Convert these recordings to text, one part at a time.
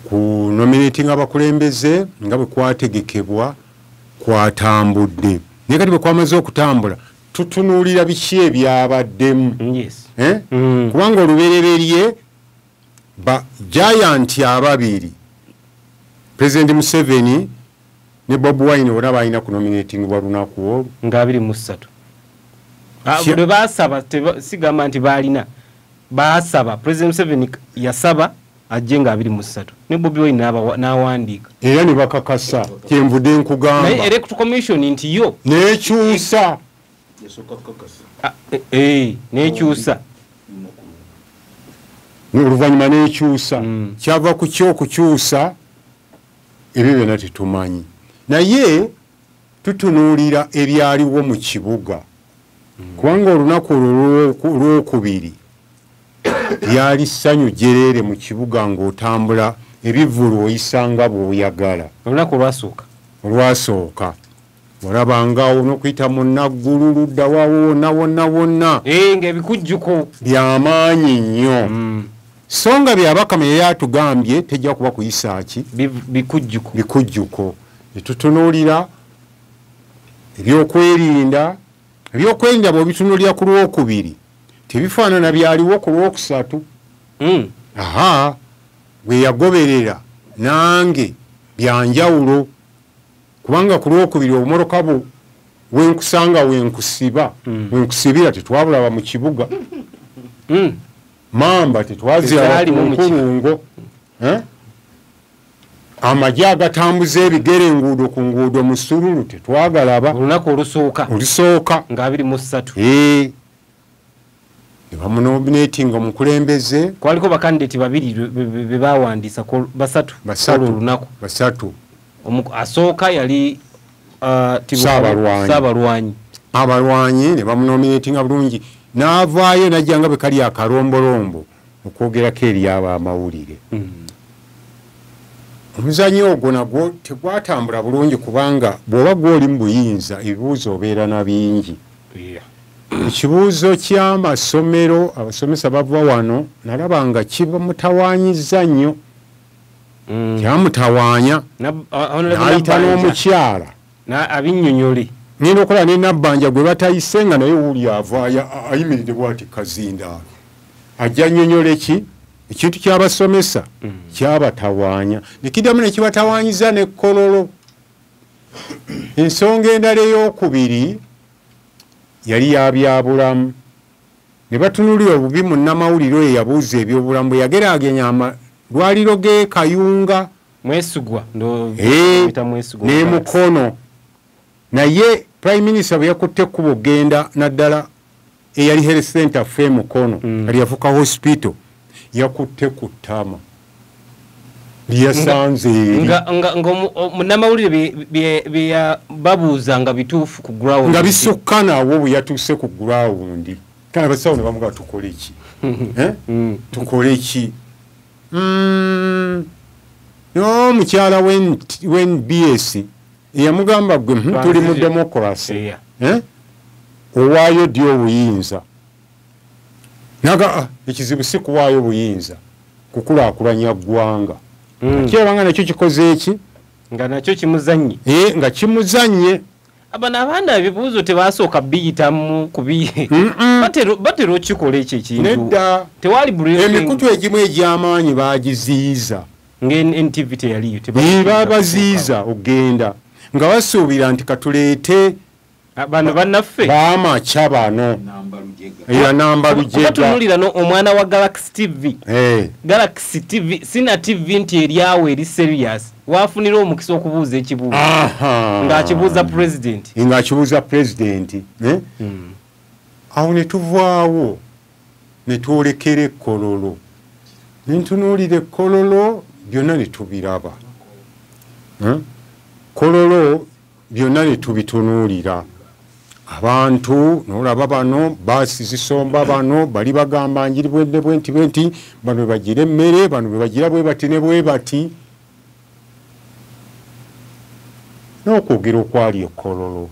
ku nominating abakulembeze nga bwe kwategekebwa kwatambudde naye kati bwe kwamaze okutambula tutunuulira biki ebyabaddemu kubanga olubereberye ba giant ababiri President Museveni ne Bob Wine wona balina ku nominating wa lunaku olwo nga 23 bwe basaba sigamba nti balina basaba President Museveni yasaba ajje nga 23 ne Bobi Wine n'awandiika era ne bakakasa kyenvudde nkugamba naye Electoral Commission nti yo n'ekyusa n'ekyusa n'oluvannyuma n'ekyusa kyava ku ky'okukyusa ebyo byonna tetumanyi naye tutunuulira ebyaliwo mu kibuga kubanga olunaku olwokubiri lyali ssanyu jereere mu kibuga ng'otambula ebivvulu oyisanga bw'oyagala olunaku olwasooka olabanga n'okuyita mu Naggulu ludda wonna ng'ebikujjuko byamaanyi nnyo so nga byabakama yeyatugambye tejja kuba kuyisa ki bikujjuko netutunuulira ebyokwerinda bw'obitunuulira ku lwokubiri tebifaanana byaliwo ku lwokusatu bwe yagoberera nange byanjawulo kubanga ku lwokubiri obumoroka wenkusanga wenkusibira tetwabulaba mu kibuga mamba tetwaziraba ku nkulungo amagye agatambuza ebigere enguudo ku nguudo mu Sululu tetwagalaba olunaku olusooka nga 23 bamunominatinga omukulembeze kwaliko bakandidati babiri bebawandiisa basatu asooka yali abalwanyi ne bamunominatinga bulungi n'avaayo najja nga bwe kali akalombolombo okwogerako eri ab'amawulire omuzannyo ogwo nagwo tegwatambula bulungi kubanga bw'oba gw'oli mu buyinza ebibuuzo obeera na bingi ekibuuzo ky'amasomero abasomesa bava wano nalaba nga kibamutawaanyiza nnyo kyamutawaanya n'ayita n'omukyala abinnyonnyole ngenda okola ne Nabbanja gwe batayise nga naye wuli avaayo ayimiridde bw'ati kazindaalo ajja nnyonnyole ki ekintu ky'abasomesa kyabatawaanya nekiddamu nekibatawaanyiza ne Kololo ensonga endala ey'okubiri yali yabyabulamu ne batunuulira obubi munnamawulire oyo yabuuza ebyobulamu bwe yageragenya amalwaliro g'e Kayunga ne Mukono naye Prime Minister bwe yakutte ekkubo ogenda naddala eyali Health Center fe Mukono kali yafuka hospital yakutte ku ttama lyasanze munnamawulire babuuza nga bituufu ku ground nga bisukka naawo bwe yatuuse ku ground kale abasawo ne bamugaa tukole ki tukole ki n'omukyala w'NBS yamugamba gwe tuli mu democracy owaayo ddi obuyinza naga ekizibu si kuwaayo obuyinza kukulaakulanya ggwanga kyebanga nakyo kikoze eki nga nakyo kimuzannye nga kimuzannye abana abaana ebibuuzo tebasooka biyitamu kubiye batera okikola ekyo ekintu nedda tewali emikutu egimu egy'amaanyi bagiziyiza ng'NTV teyaliyo babaziyiza ogenda nga basuubira nti katuleete bano bannaffe baamaca bano era namba lujega batunulira omwana wa Galaxy TV Galaxy TV sina TV nti eryawo eri serious wafunira omukisa okubuuza ekibuuzo ng'akibuuza president awo ne tuvaawo ne twolekera Kololo ne ntunuulira Kololo byonna ne tubiraba Kololo byonna ne tubitunuulira abantu nolaba bano basi zisomba bano bali bagamba njiri bwenti bano bagira emmere bano bagira bwe bati ne bwe bati n'okwogera okwali Kololo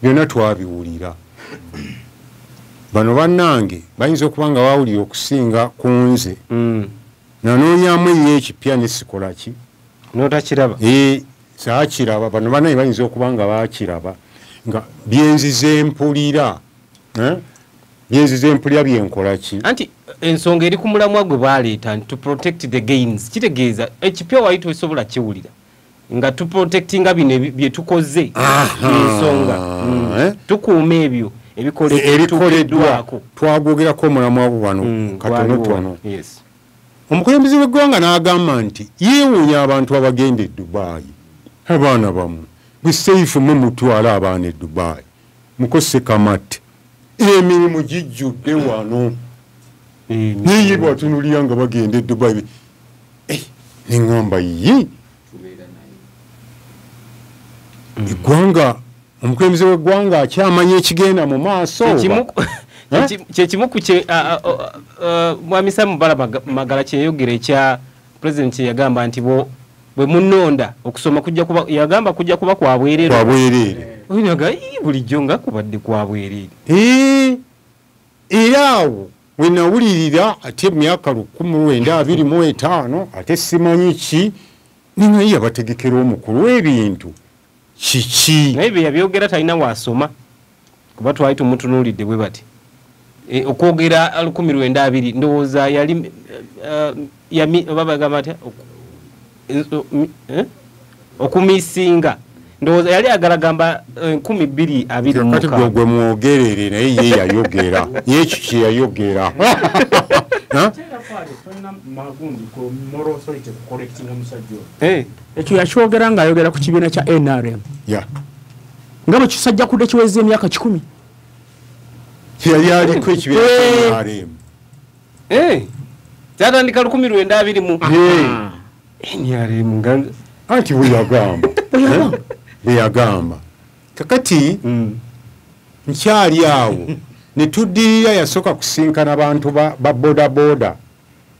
byonna twabiwulira bano bannange bayinza okuba nga bawulira okusinga ku nze nanonyamu eyekipya nesikola ki notakiraba saakiraba bano bannange bayinza okuba nga bakiraba nga byenzize mpulira byenkola ki anti ensonga eri ku mulamwa gwe baleeta nti to protect the gains kitegeeza ekipya wali tosobola kiwulira nga to protectinga bino byetukoze ensonga tukuuma ebyo ebikoleddwako twagogerako omulamwa gwe wano katonotono omukulembeze w'eggwanga n'agamba nti yeewuunya abantu abagenda e Dubai abaana bamu bwe seifu mwe mutwala abaana e Dubai mukose kamatte emirimu gijjudde wano naye bwatunulira nga bagenda e Dubai neŋŋamba yi eggwanga omukulembeze w'eggwanga akyamanya ekigenda mu maaso kyekimu ku mwami Sam Magala kyeyogera ekya pulezidenti yagamba nti bwe munonda okusoma yagamba kujja kuba kwabwerere oyinaga bulijjo nga kubadde kwabwerere era awo we nawulirira ate emyaka 1925 ate simanyi ki ningaye yabategekera omukulu w'ebintu kiki naye bye yabyogera talina wasoma kuba twali tumutunuulidde bwe bati okwogera 1920 ndowooza yali babagamba atya okumisinga ndowooza yali agalagamba 2020 kati gwe mwogerere naye ye yayogera ye kiki yayogera ekyo yakyogera ng'ayogera ku kibiina kya NRM nga bwe kisajja kudde kiweza emyaka 10 yali aliko ekibiina kya NRM kyatandika 1920 NRM anti bwe yagamba kakati nkyali awo ne tuddirira yasooka kusinkana abantu ba bodaboda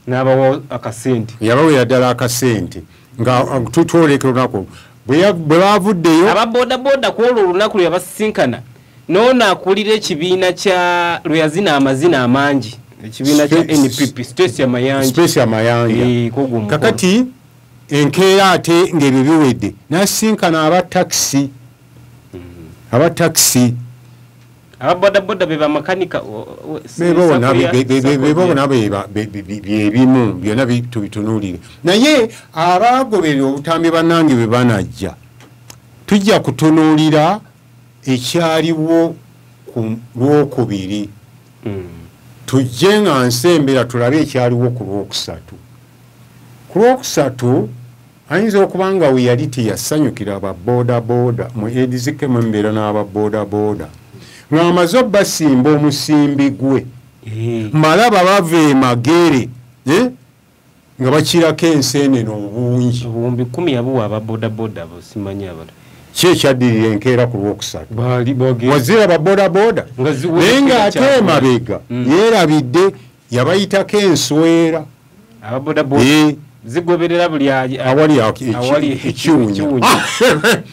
n'abawa akasente yabawera ddala akasente nga tutwoleka olunaku bwe bavuddeyo ababodaboda ku olwo olunaku lwe yabasinkana noono akulira ekibiina kya lwe yazina amazina amangi ekibiina kya NPP Space Amayanja kakati enkeera ate ng'ebyo biwedde n'asinkana abatakisi ababodaboda be bamakanika bebona byebimu byonna tubitunuulire naye abagoberera obutambi bannange bwe banajja tujja kutunuulira ekyaliwo ku Lwokubiri tujje nga nsembera tulabe ekyaliwo ku Lwokusatu. Ku Lwokusatu ayinza okuba nga we yali teyasanyukira ababodaboda mu edizike mu mbeera n'ababodaboda ng'amaze basimba omusimbi gwe malaba bava emagere nga bakirako enseenene obungi obuwumbi 10 yabuwa ababodaboda bosimanyi abala kyekyadirira enkeera ku Lwokusatu wazira ababodaboda naye ng'ate emabega yeerabidde yabayitako enswera ababodaboda zigoberera buli awali ekiwunya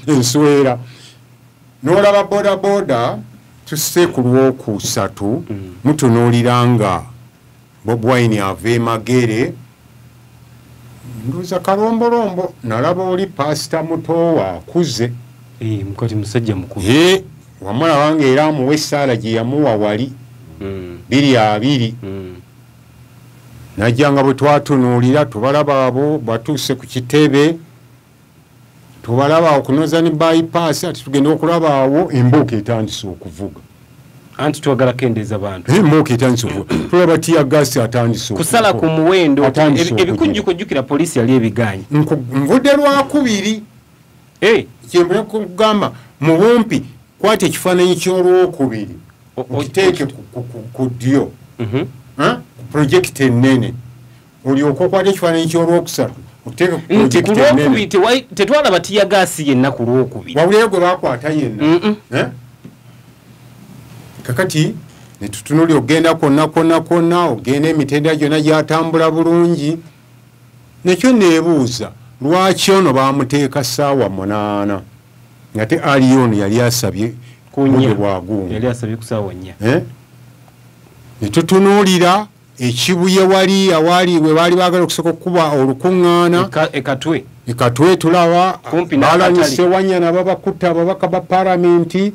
enswera n'olaba bodaboda tusse ku Lwokusatu mutunuulira nga Bobi Wine ava emagere nduuza kalombolombo nalaba oli pasita mutowa akuze mukati musajja mukulu wamulaba nga era amuwa essaala gye yamuwa wali 2 najja nga bwe twatunuulira tubalaba abo batuuse ku kitebe tubalaba okunoza ne bypass ati tugenda okulaba awo embuuka etandise okuvuga anti twagala kendeeza bantu embuuka etandise okuvuga tulaba tiyagasi atandise kusala ku muwendo ebikujjukira poliisi yali ebiganye nvudde Lwakubiri kyembula kugamba mu bumpi kwata ekifaananyi ky'Olwokubiri okiteeke ku ddyo projekiti ennene olyoka okwata ekifaananyi ky'Olwokusatu oteeka ku projekiti ennene tetwalaba tiyagaasi yenna ku Lwokubiri wawulirayo gwe bakwata yenna kakati ne tutunuli ogenda konna ogenda emitendera gyonna gyatambula bulungi nekyo neebuuza lwaki ono bamuteeka ssaawa 8 nga te aliyono yali asabye yali asabye ku ssaawa 4 netutunuulira ekibuye wali awali we baali baagala okusoka okukuba olukuŋŋaana ekatwe tulaba balanyise wanyana babakutta ababaka ba palamenti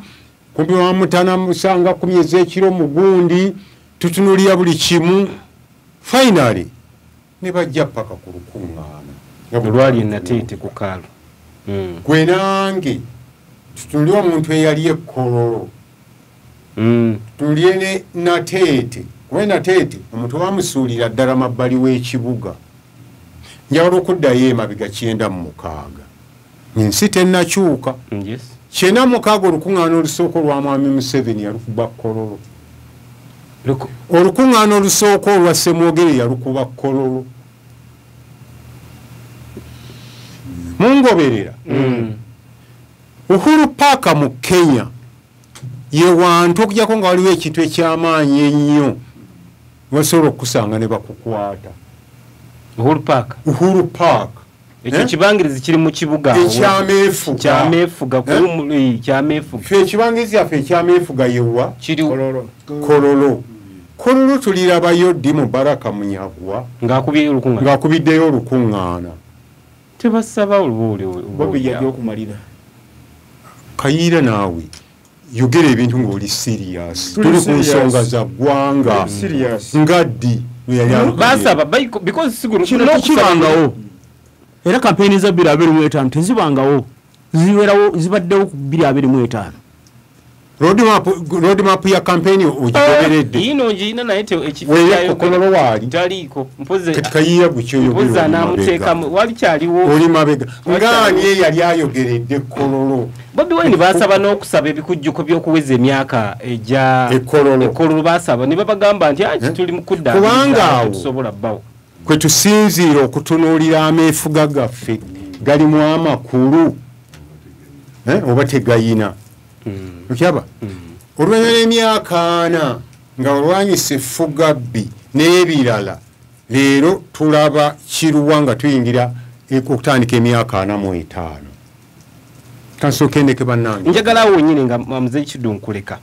kumpi wamutana musanga kumi ez'ekiro mugundi tutunuulira buli kimu finally ne bajja paka ku lukuŋŋaana olwali nateete ku kaalo gwe nange tutunuulire omuntu eyali ekkololo tutunuulire ne nateete kuba nateete omuntu bamusuulira ddala mabbali w'ekibuga njawala okuddayo emabega 96 ensi tennakyuka 96 olukuŋŋaana olusooka olwa mwami Museveni yalukuba kololo olukuŋŋaana olusooka olwa Ssemwogere yalukuba kololo mungoberera Uhuru Park mu Kenya ye wantu okujjako nga waliwo ekintu ekyamaanyi ennyo wasobola okusanga ne bakukwata Uhuru Park ekyo kibangirizi kiri mu kibuga ekyameefuga ekibangirizi yaffe ekyameefuga yewa kololo tulirabayo ddi Mubaraka Munyagwa ng'akubiddeyo olukuŋŋaana tebasaba olubuuliokumalira Kayiira naawe yogera ebintu ng'oli serious tuli ku nsonga za ggwanga nga ddi basaba because siguro kibangawo era kampeni za 2025 tezibangawo zibaddewo ku 2025 roadmap ya kampeni ogigoberedde ino njina naye ekikololo waali taliko kayiira gukyoyogera namuteekamu wali kyaliwo oli mabega ngaani eyali ayogeredde kololo Bobi Wine basaba n'okusaba ebikujjuko by'okuweza emyaka ejja ekkololo basaba ne babagamba nti ati tuli mu kudda kubanga tusobola bbawo kwe tusinziira okutunuulira ameefuga gaffe galimu amakulu oba tegayina okyaba oluvannyuma lw'emyaka 4 nga olwanyisa effuga bbi n'ebirala leero tulaba kiruwa nga tuyingira okutandika emyaka 45 kansooka endeke bannange njagala awo nyine nga Mzee Kiddu nkuleka